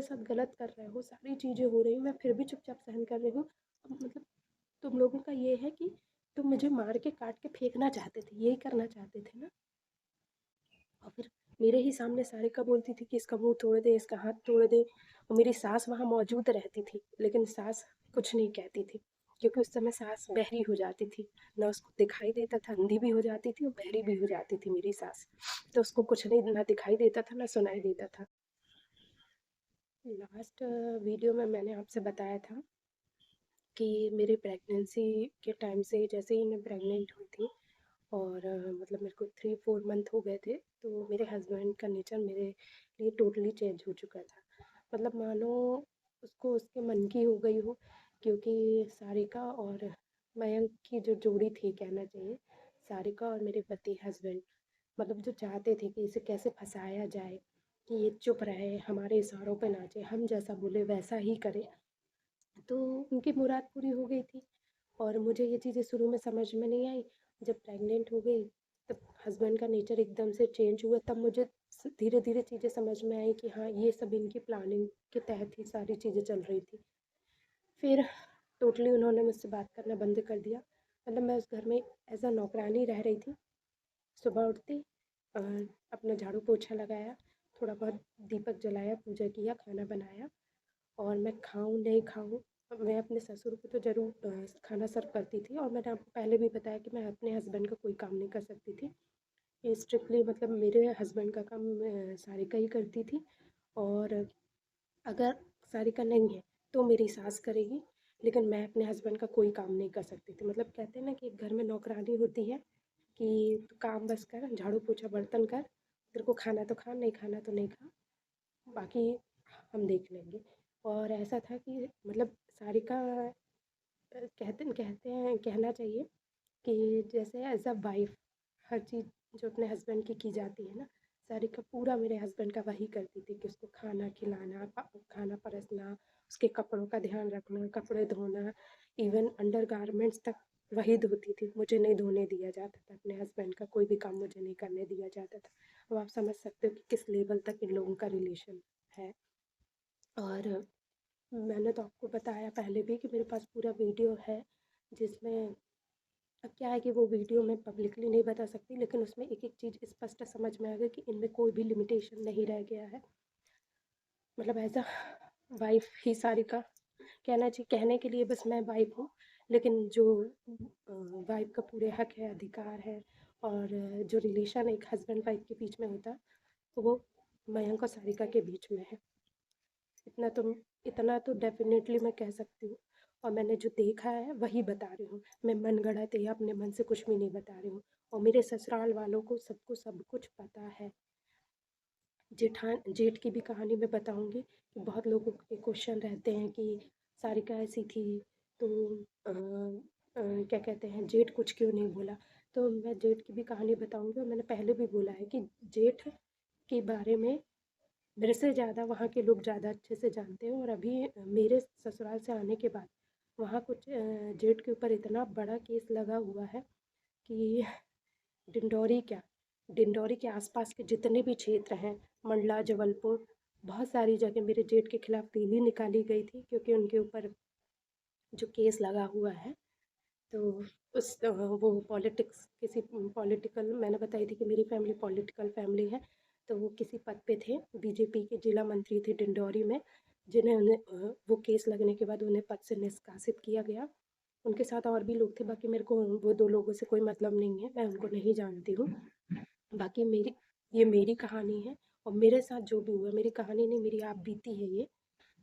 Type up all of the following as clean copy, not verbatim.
साथ गलत कर रहे हो, सारी चीज़ें हो रही हैं, मैं फिर भी चुपचाप सहन कर रही हूँ। मतलब तुम लोगों का ये है कि तुम मुझे मार के काट के फेंकना चाहते थे, यही करना चाहते थे ना। और फिर मेरे ही सामने सारिका बोलती थी कि इसका मुंह तोड़ दे, इसका हाथ तोड़ दे। और मेरी सास वहाँ मौजूद रहती थी, लेकिन सास कुछ नहीं कहती थी, क्योंकि उस समय सास बहरी हो जाती थी, ना उसको दिखाई देता था, अंधी भी हो जाती थी और बहरी भी हो जाती थी मेरी सास। तो उसको कुछ नहीं, ना दिखाई देता था ना सुनाई देता था। लास्ट वीडियो में मैंने आपसे बताया था कि मेरी प्रेगनेंसी के टाइम से, जैसे ही मैं प्रेग्नेंट हुई थी और मतलब मेरे को 3-4 मंथ हो गए थे, तो मेरे हस्बैंड का नेचर मेरे लिए टोटली चेंज हो चुका था। मतलब मानो उसको उसके मन की हो गई हो, क्योंकि सारिका और मयंक की जो जोड़ी थी, कहना चाहिए सारिका और मेरे पति हस्बैंड, मतलब जो चाहते थे कि इसे कैसे फंसाया जाए, कि ये चुप रहे, हमारे इशारों पे नाचे, हम जैसा बोले वैसा ही करे। तो उनकी मुराद पूरी हो गई थी। और मुझे ये चीज़ें शुरू में समझ में नहीं आई। जब प्रेग्नेंट हो गई, तब हस्बैंड का नेचर एकदम से चेंज हुआ, तब मुझे धीरे धीरे चीज़ें समझ में आई कि हाँ, ये सब इनकी प्लानिंग के तहत ही सारी चीज़ें चल रही थी। फिर टोटली उन्होंने मुझसे बात करना बंद कर दिया। मतलब मैं उस घर में एज अ नौकरानी रह रही थी। सुबह उठती, अ, अपना झाड़ू पोछा लगाया, थोड़ा बहुत दीपक जलाया, पूजा किया, खाना बनाया। और मैं खाऊँ नहीं खाऊँ, मैं अपने ससुर को तो ज़रूर खाना सर्व करती थी। और मैंने आपको पहले भी बताया कि मैं अपने हस्बैंड का कोई काम नहीं कर सकती थी। ये स्ट्रिक्टली मतलब मेरे हस्बैंड का काम सारिका ही करती थी। और अगर सारिका नहीं है तो मेरी सास करेगी, लेकिन मैं अपने हस्बैंड का कोई काम नहीं कर सकती थी। मतलब कहते हैं ना कि एक घर में नौकरानी होती है कि तू काम बस कर, झाड़ू पोछा बर्तन कर, तेरे को खाना तो खा, नहीं खाना तो नहीं खा, बाकी हम देख लेंगे। और ऐसा था कि मतलब सारिका कहते कहते हैं, कहना चाहिए कि जैसे एज अ वाइफ हर चीज़ जो अपने हस्बैंड की जाती है ना, सारिका पूरा मेरे हस्बैंड का वही करती थी कि उसको खाना खिलाना, खाना परसना, उसके कपड़ों का ध्यान रखना, कपड़े धोना, इवन अंडर गारमेंट्स तक वही धोती थी। मुझे नहीं धोने दिया जाता था, अपने हस्बैंड का कोई भी काम मुझे नहीं करने दिया जाता था। अब आप समझ सकते हो कि किस लेवल तक इन लोगों का रिलेशन है। और मैंने तो आपको बताया पहले भी कि मेरे पास पूरा वीडियो है, जिसमें अब क्या है कि वो वीडियो मैं पब्लिकली नहीं बता सकती, लेकिन उसमें एक एक चीज़ स्पष्ट समझ में आ गई कि इनमें कोई भी लिमिटेशन नहीं रह गया है। मतलब एज अ वाइफ ही सारिका, कहना चाहिए, कहने के लिए बस मैं वाइफ हूँ, लेकिन जो वाइफ का पूरे हक है, अधिकार है, और जो रिलेशन एक हस्बैंड वाइफ के बीच में होता है, तो वो मयंक और सारिका के बीच में है। इतना तो इतना तो डेफिनेटली मैं कह सकती हूँ। और मैंने जो देखा है वही बता रही हूँ, मैं मनगढ़ंत या अपने मन से कुछ भी नहीं बता रही हूँ। और मेरे ससुराल वालों को सबको सब कुछ पता है। जेठ की भी कहानी मैं बताऊंगी कि बहुत लोगों के क्वेश्चन रहते हैं कि सारिका ऐसी थी तो क्या कहते हैं, जेठ कुछ क्यों नहीं बोला। तो मैं जेठ की भी कहानी बताऊंगी। और मैंने पहले भी बोला है कि जेठ के बारे में मेरे से ज़्यादा वहाँ के लोग ज़्यादा अच्छे से जानते हैं। और अभी मेरे ससुराल से आने के बाद वहाँ कुछ जेठ के ऊपर इतना बड़ा केस लगा हुआ है कि डिंडौरी क्या, डिंडौरी के आसपास के जितने भी क्षेत्र हैं, मंडला, जबलपुर, बहुत सारी जगह मेरे जेठ के खिलाफ रैली निकाली गई थी, क्योंकि उनके ऊपर जो केस लगा हुआ है। तो वो पॉलिटिक्स, किसी पॉलिटिकल, मैंने बताई थी कि मेरी फैमिली पॉलिटिकल फैमिली है। तो वो किसी पद पे थे, बीजेपी के जिला मंत्री थे डिंडौरी में, जिन्हें वो केस लगने के बाद उन्हें पद से निष्कासित किया गया। उनके साथ और भी लोग थे, बाकी मेरे को वो दो लोगों से कोई मतलब नहीं है, मैं उनको नहीं जानती हूँ। बाकी मेरी कहानी है। और मेरे साथ जो भी हुआ, मेरी कहानी नहीं, मेरी आप बीती है ये।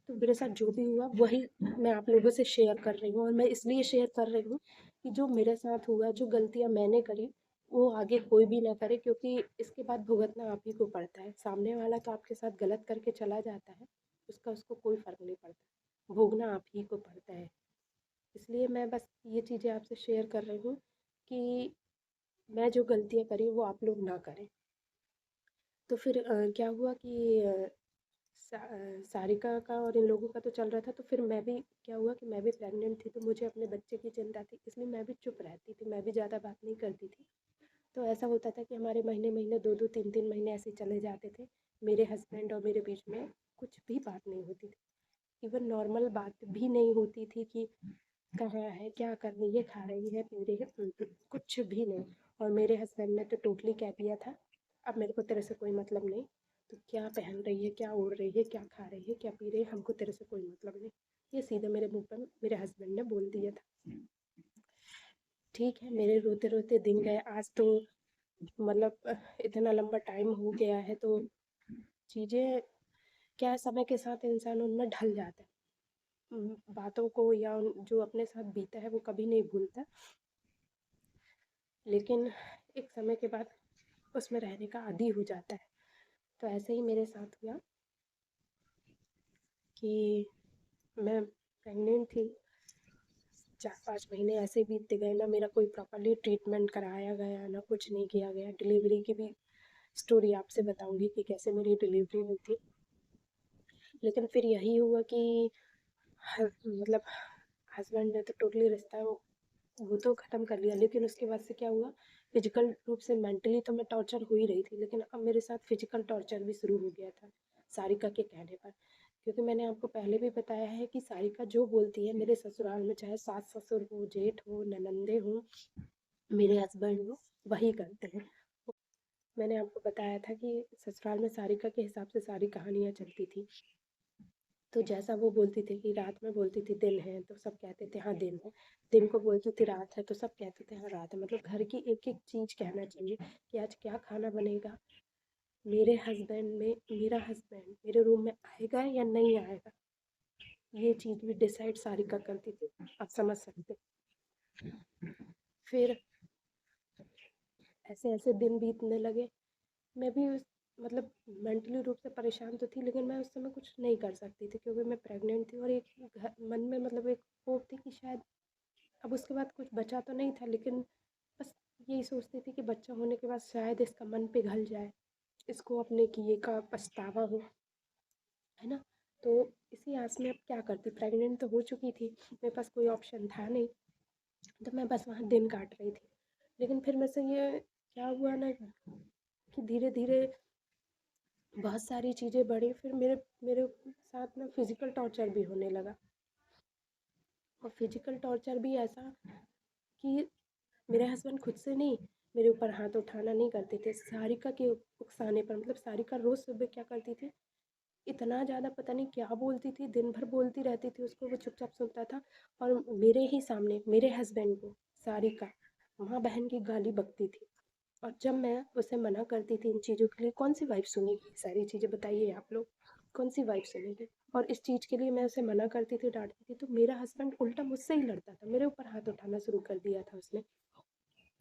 तो मेरे साथ जो भी हुआ वही मैं आप लोगों से शेयर कर रही हूँ। और मैं इसलिए शेयर कर रही हूँ कि जो मेरे साथ हुआ, जो गलतियाँ मैंने करी, वो आगे कोई भी ना करे, क्योंकि इसके बाद भुगतना आप ही को पड़ता है। सामने वाला तो आपके साथ गलत करके चला जाता है, उसका उसको कोई फ़र्क नहीं पड़ता, भोगना आप ही को पड़ता है। इसलिए मैं बस ये चीज़ें आपसे शेयर कर रही हूँ कि मैं जो गलतियाँ करी वो आप लोग ना करें। तो फिर क्या हुआ कि सारिका का और इन लोगों का तो चल रहा था। तो फिर मैं भी, क्या हुआ कि मैं भी प्रेग्नेंट थी, तो मुझे अपने बच्चे की चिंता थी, इसलिए मैं भी चुप रहती थी, मैं भी ज़्यादा बात नहीं करती थी। तो ऐसा होता था कि हमारे महीने महीने 2-2 3-3 महीने ऐसे चले जाते थे, मेरे हस्बैंड और मेरे बीच में कुछ भी बात नहीं होती थी। इवन नॉर्मल बात भी नहीं होती थी कि कहाँ है, क्या कर रही है, खा रही है, पी रही है, कुछ भी नहीं। और मेरे हस्बैंड ने तो टोटली कह दिया था, अब मेरे को तेरे से कोई मतलब नहीं, तो क्या पहन रही है, क्या ओढ़ रही है, क्या खा रही है, क्या पी रही है, हमको तेरे से कोई मतलब नहीं। ये सीधे मेरे मुंह पर मेरे हस्बैंड ने बोल दिया था। ठीक है, मेरे रोते रोते दिन गए। आज तो मतलब इतना लंबा टाइम हो गया है, तो चीज़ें क्या है, समय के साथ इंसान उनमें ढल जाता है। बातों को या जो अपने साथ बीता है वो कभी नहीं भूलता, लेकिन एक समय के बाद उसमें रहने का आदी हो जाता है। तो ऐसे ही मेरे साथ हुआ कि मैं प्रेग्नेंट थी। 4-5 महीने ऐसे बीतते गए, ना मेरा कोई प्रॉपरली ट्रीटमेंट कराया गया, ना कुछ नहीं किया गया। डिलीवरी की भी स्टोरी आपसे बताऊंगी कि कैसे मेरी डिलीवरी हुई थी। लेकिन फिर यही हुआ कि मतलब हस्बैंड ने तो टोटली रिश्ता वो तो ख़त्म कर लिया, लेकिन उसके बाद से क्या हुआ, फिजिकल रूप से मेंटली तो मैं टॉर्चर हो ही रही थी, लेकिन अब मेरे साथ फिजिकल टॉर्चर भी शुरू हो गया था सारिका के कहने पर। क्योंकि मैंने आपको पहले भी बताया है कि सारिका जो बोलती है मेरे ससुराल में, चाहे सास ससुर हो, जेठ हो, ननंदे हो, मेरे हस्बैंड हो, वही करते हैं। मैंने आपको बताया था कि ससुराल में सारिका के हिसाब से सारी कहानियाँ चलती थी। तो जैसा वो बोलती थी कि रात में बोलती थी दिन है, तो सब कहते थे हाँ दिन है। दिन को बोलती थी रात है, तो सब कहते थे हाँ रात है। मतलब घर की एक एक चीज़ कहना चाहिए कि आज क्या खाना बनेगा। मेरा हस्बैंड मेरे रूम में आएगा या नहीं आएगा, ये चीज़ भी डिसाइड सारिका करती थी। आप समझ सकते। फिर ऐसे ऐसे दिन बीतने लगे। मैं भी मतलब मेंटली रूप से परेशान तो थी, लेकिन मैं उस समय कुछ नहीं कर सकती थी, क्योंकि मैं प्रेग्नेंट थी। और एक मन में मतलब एक होप थी कि शायद अब उसके बाद कुछ बचा तो नहीं था, लेकिन बस यही सोचती थी कि बच्चा होने के बाद शायद इसका मन पिघल जाए, इसको अपने किए का पछतावा हो, है ना। तो इसी आस में अब क्या करती, प्रेग्नेंट तो हो चुकी थी, मेरे पास कोई ऑप्शन था नहीं। तो मैं बस वहाँ दिन काट रही थी। लेकिन फिर मेरे से ये क्या हुआ ना कि धीरे धीरे बहुत सारी चीज़ें बढ़ी। फिर मेरे मेरे साथ ना फिज़िकल टॉर्चर भी होने लगा। और फिज़िकल टॉर्चर भी ऐसा कि मेरे हस्बैंड खुद से नहीं, मेरे ऊपर हाथ उठाना नहीं करते थे, सारिका के उकसाने पर। मतलब सारिका रोज़ सुबह क्या करती थी, इतना ज़्यादा पता नहीं क्या बोलती थी, दिन भर बोलती रहती थी उसको, वो चुपचाप सुनता था। और मेरे ही सामने मेरे हस्बैंड को सारिका माँ बहन की गाली बकती थी। और जब मैं उसे मना करती थी इन चीज़ों के लिए, कौन सी वाइफ़ सुनेगी ये सारी चीज़ें, बताइए आप लोग, कौन सी वाइफ़ सुनेगी। और इस चीज़ के लिए मैं उसे मना करती थी, डांटती थी, तो मेरा हस्बैंड उल्टा मुझसे ही लड़ता था, मेरे ऊपर हाथ उठाना शुरू कर दिया था उसने।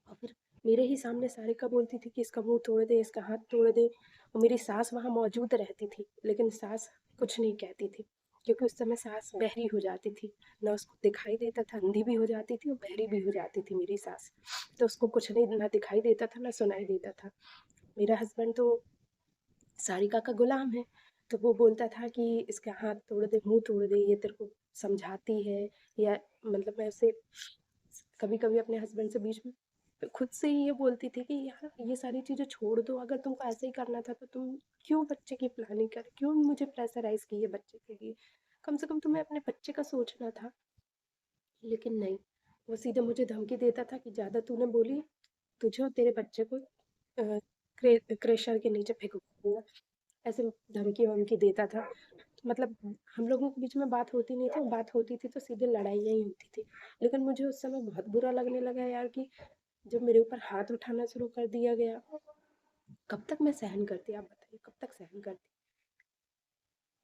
और फिर मेरे ही सामने सारिका बोलती थी कि इसका मुंह तोड़ दे, इसका हाथ तोड़ दे। और मेरी सास वहाँ मौजूद रहती थी, लेकिन सास कुछ नहीं कहती थी, क्योंकि उस समय सास बहरी हो जाती थी, ना उसको दिखाई देता था, अंधी भी हो जाती थी और बहरी भी हो जाती थी मेरी सास। तो उसको कुछ नहीं, ना दिखाई देता था ना सुनाई देता था। मेरा हस्बैंड तो सारिका का गुलाम है, तो वो बोलता था कि इसका हाथ तोड़ दे, मुंह तोड़ दे, ये तेरे को समझाती है। या मतलब मैं उसे कभी कभी अपने हस्बैंड से बीच में खुद से ही ये बोलती थी कि यार ये सारी चीज़ें छोड़ दो, अगर तुमको ऐसे ही करना था तो तुम क्यों बच्चे की प्लानिंग कर, क्यों मुझे प्रेशराइज की है बच्चे के लिए, कम से कम तुम्हें अपने बच्चे का सोचना था। लेकिन नहीं, वो सीधे मुझे धमकी देता था कि ज़्यादा तूने बोली, तुझे और तेरे बच्चे को क्रेशर के नीचे फेंक दूंगा, ऐसे धमकी वमकी देता था। मतलब हम लोगों के बीच में बात होती नहीं थी, बात होती थी तो सीधे लड़ाइयाँ ही होती थी। लेकिन मुझे उस समय बहुत बुरा लगने लगा यार कि जब मेरे ऊपर हाथ उठाना शुरू कर दिया गया, कब तक मैं सहन करती, आप बताइए कब तक सहन करती।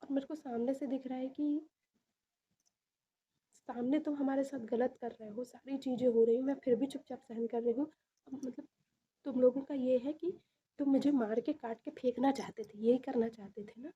और मेरे को सामने से दिख रहा है कि सामने तुम हमारे साथ गलत कर रहे हो, सारी चीज़ें हो रही हैं, मैं फिर भी चुपचाप सहन कर रही हूँ। मतलब तुम लोगों का ये है कि तुम मुझे मार के काट के फेंकना चाहते थे, यही करना चाहते थे ना।